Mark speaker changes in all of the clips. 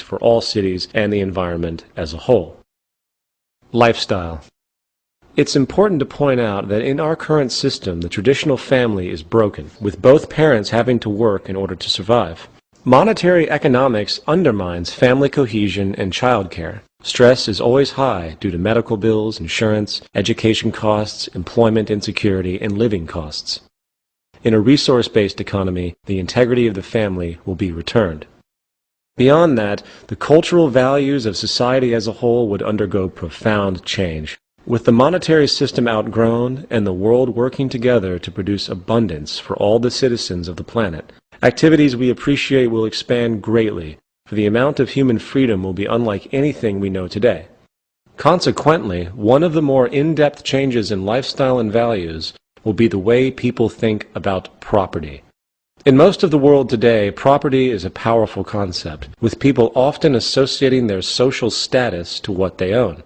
Speaker 1: for all cities and the environment as a whole. Lifestyle. It's important to point out that in our current system, the traditional family is broken, with both parents having to work in order to survive. Monetary economics undermines family cohesion and childcare. Stress is always high due to medical bills, insurance, education costs, employment insecurity, and living costs. In a resource-based economy, the integrity of the family will be returned. Beyond that, the cultural values of society as a whole would undergo profound change. With the monetary system outgrown and the world working together to produce abundance for all the citizens of the planet, activities we appreciate will expand greatly, for the amount of human freedom will be unlike anything we know today. Consequently, one of the more in-depth changes in lifestyle and values will be the way people think about property. In most of the world today, property is a powerful concept, with people often associating their social status to what they own.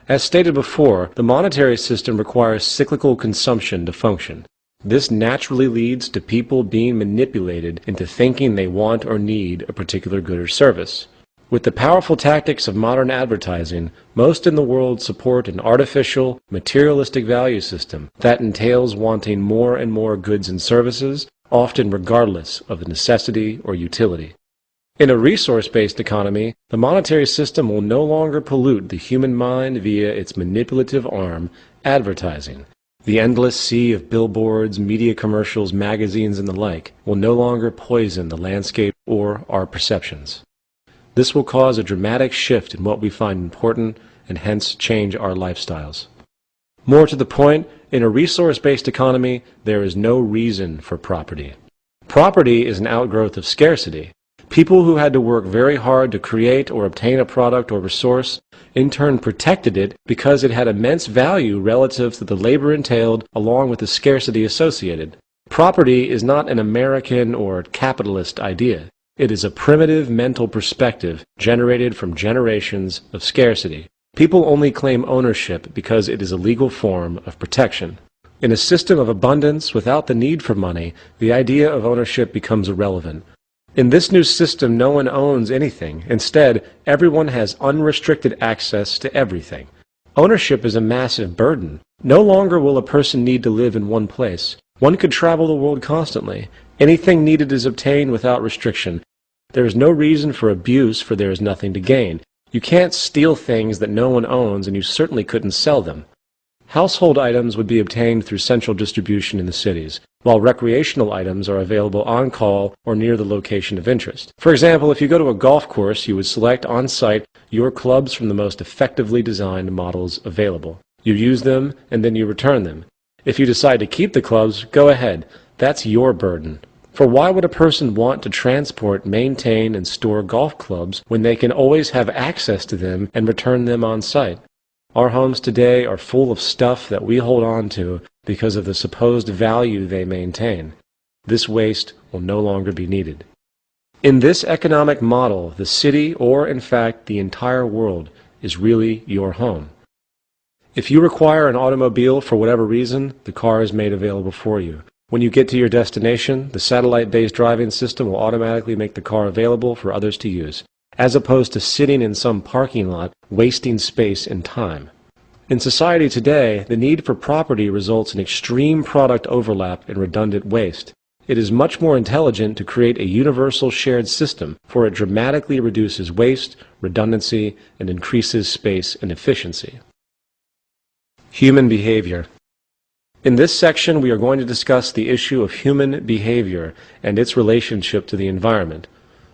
Speaker 1: As stated before, the monetary system requires cyclical consumption to function. This naturally leads to people being manipulated into thinking they want or need a particular good or service. With the powerful tactics of modern advertising, most in the world support an artificial, materialistic value system that entails wanting more and more goods and services, often regardless of the necessity or utility. In a resource-based economy, the monetary system will no longer pollute the human mind via its manipulative arm, advertising. The endless sea of billboards, media commercials, magazines, and the like will no longer poison the landscape or our perceptions. This will cause a dramatic shift in what we find important and hence change our lifestyles. More to the point, in a resource-based economy, there is no reason for property. Property is an outgrowth of scarcity. People who had to work very hard to create or obtain a product or resource, in turn protected it because it had immense value relative to the labor entailed along with the scarcity associated. Property is not an American or capitalist idea. It is a primitive mental perspective generated from generations of scarcity. People only claim ownership because it is a legal form of protection. In a system of abundance without the need for money, the idea of ownership becomes irrelevant. In this new system, no one owns anything. Instead, everyone has unrestricted access to everything. Ownership is a massive burden. No longer will a person need to live in one place. One could travel the world constantly. Anything needed is obtained without restriction. There is no reason for abuse, for there is nothing to gain. You can't steal things that no one owns, and you certainly couldn't sell them. Household items would be obtained through central distribution in the cities, while recreational items are available on call or near the location of interest. For example, if you go to a golf course, you would select on-site your clubs from the most effectively designed models available. You use them, and then you return them. If you decide to keep the clubs, go ahead. That's your burden. For why would a person want to transport, maintain, and store golf clubs when they can always have access to them and return them on-site? Our homes today are full of stuff that we hold on to because of the supposed value they maintain. This waste will no longer be needed. In this economic model, the city, or in fact the entire world, is really your home. If you require an automobile for whatever reason, the car is made available for you. When you get to your destination, the satellite-based driving system will automatically make the car available for others to use, as opposed to sitting in some parking lot, wasting space and time. In society today, the need for property results in extreme product overlap and redundant waste. It is much more intelligent to create a universal shared system, for it dramatically reduces waste, redundancy, and increases space and efficiency. Human behavior. In this section, we are going to discuss the issue of human behavior and its relationship to the environment,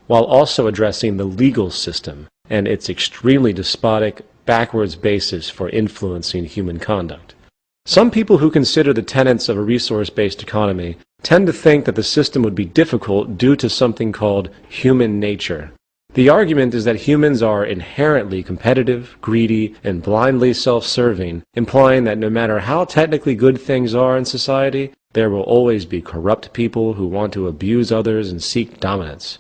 Speaker 1: while also addressing the legal system and its extremely despotic, backwards basis for influencing human conduct. Some people who consider the tenets of a resource-based economy tend to think that the system would be difficult due to something called human nature. The argument is that humans are inherently competitive, greedy, and blindly self-serving, implying that no matter how technically good things are in society, there will always be corrupt people who want to abuse others and seek dominance.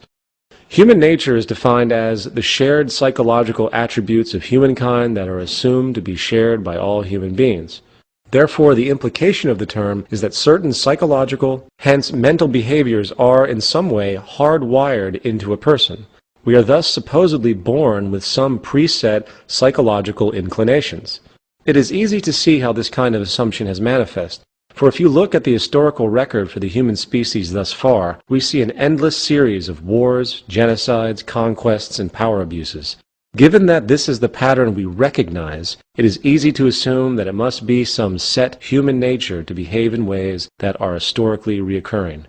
Speaker 1: Human nature is defined as the shared psychological attributes of humankind that are assumed to be shared by all human beings. Therefore, the implication of the term is that certain psychological, hence mental behaviors are in some way hardwired into a person. We are thus supposedly born with some preset psychological inclinations. It is easy to see how this kind of assumption has manifested. For if you look at the historical record for the human species thus far, we see an endless series of wars, genocides, conquests, and power abuses. Given that this is the pattern we recognize, it is easy to assume that it must be some set human nature to behave in ways that are historically reoccurring.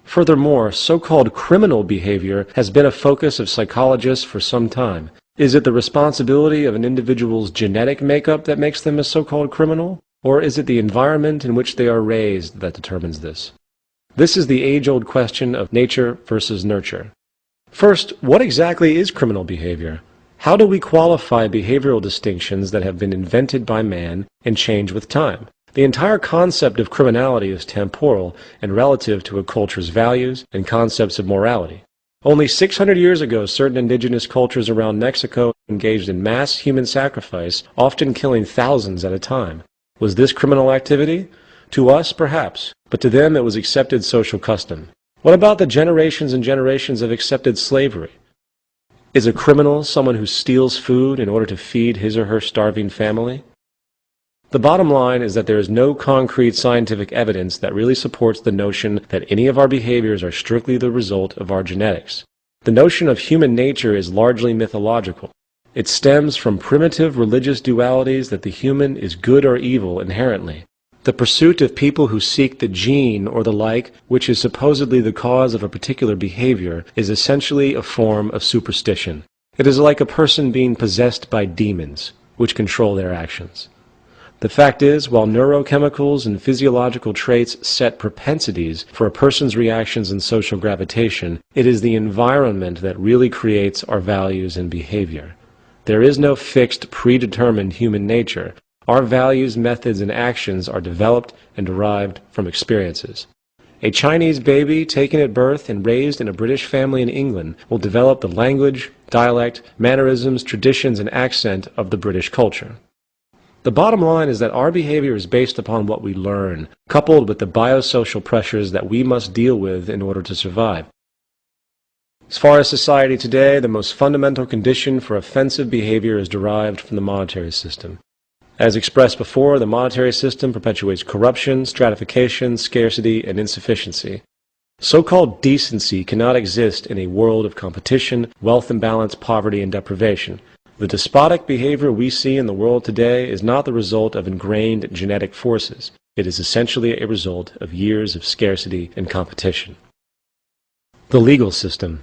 Speaker 1: Furthermore, so-called criminal behavior has been a focus of psychologists for some time. Is it the responsibility of an individual's genetic makeup that makes them a so-called criminal? Or is it the environment in which they are raised that determines this? This is the age-old question of nature versus nurture. First, what exactly is criminal behavior? How do we qualify behavioral distinctions that have been invented by man and change with time? The entire concept of criminality is temporal and relative to a culture's values and concepts of morality. Only 600 years ago, certain indigenous cultures around Mexico engaged in mass human sacrifice, often killing thousands at a time. Was this criminal activity? To us, perhaps, but to them it was accepted social custom. What about the generations and generations of accepted slavery? Is a criminal someone who steals food in order to feed his or her starving family? The bottom line is that there is no concrete scientific evidence that really supports the notion that any of our behaviors are strictly the result of our genetics. The notion of human nature is largely mythological. It stems from primitive religious dualities that the human is good or evil inherently. The pursuit of people who seek the gene or the like, which is supposedly the cause of a particular behavior, is essentially a form of superstition. It is like a person being possessed by demons, which control their actions. The fact is, while neurochemicals and physiological traits set propensities for a person's reactions and social gravitation, it is the environment that really creates our values and behavior. There is no fixed, predetermined human nature. Our values, methods, and actions are developed and derived from experiences. A Chinese baby taken at birth and raised in a British family in England will develop the language, dialect, mannerisms, traditions, and accent of the British culture. The bottom line is that our behavior is based upon what we learn, coupled with the biosocial pressures that we must deal with in order to survive. As far as society today, the most fundamental condition for offensive behavior is derived from the monetary system. As expressed before, the monetary system perpetuates corruption, stratification, scarcity, and insufficiency. So-called decency cannot exist in a world of competition, wealth imbalance, poverty, and deprivation. The despotic behavior we see in the world today is not the result of ingrained genetic forces. It is essentially a result of years of scarcity and competition. The legal system.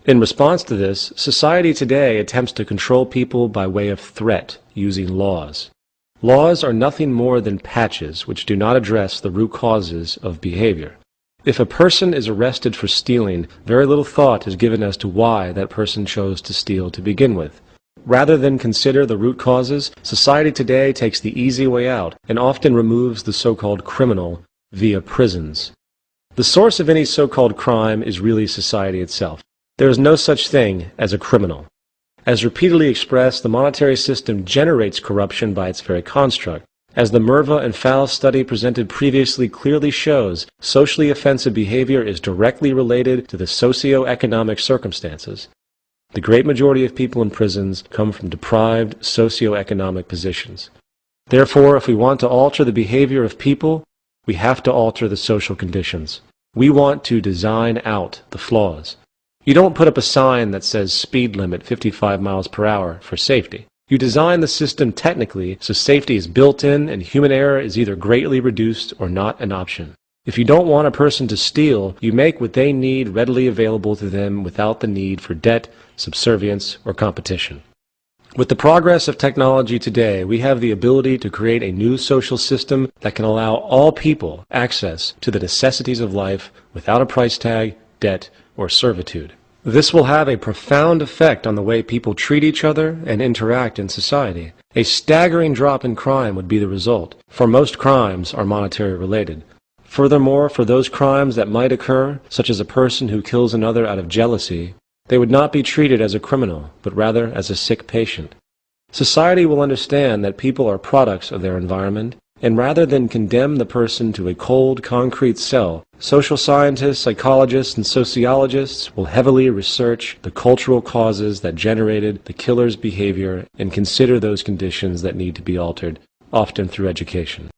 Speaker 1: In response to this, society today attempts to control people by way of threat, using laws. Laws are nothing more than patches which do not address the root causes of behavior. If a person is arrested for stealing, very little thought is given as to why that person chose to steal to begin with. Rather than consider the root causes, society today takes the easy way out and often removes the so-called criminal via prisons. The source of any so-called crime is really society itself. There is no such thing as a criminal. As repeatedly expressed, the monetary system generates corruption by its very construct. As the Merva and Faust study presented previously clearly shows, socially offensive behavior is directly related to the socio-economic circumstances. The great majority of people in prisons come from deprived socio-economic positions. Therefore, if we want to alter the behavior of people, we have to alter the social conditions. We want to design out the flaws. You don't put up a sign that says speed limit 55 miles per hour for safety. You design the system technically so safety is built in and human error is either greatly reduced or not an option. If you don't want a person to steal, you make what they need readily available to them without the need for debt, subservience, or competition. With the progress of technology today, we have the ability to create a new social system that can allow all people access to the necessities of life without a price tag, debt, or servitude. This will have a profound effect on the way people treat each other and interact in society. A staggering drop in crime would be the result, for most crimes are monetary related. Furthermore, for those crimes that might occur, such as a person who kills another out of jealousy, they would not be treated as a criminal, but rather as a sick patient. Society will understand that people are products of their environment, and rather than condemn the person to a cold, concrete cell, Social scientists, psychologists, and sociologists will heavily research the cultural causes that generated the killer's behavior and consider those conditions that need to be altered, often through education.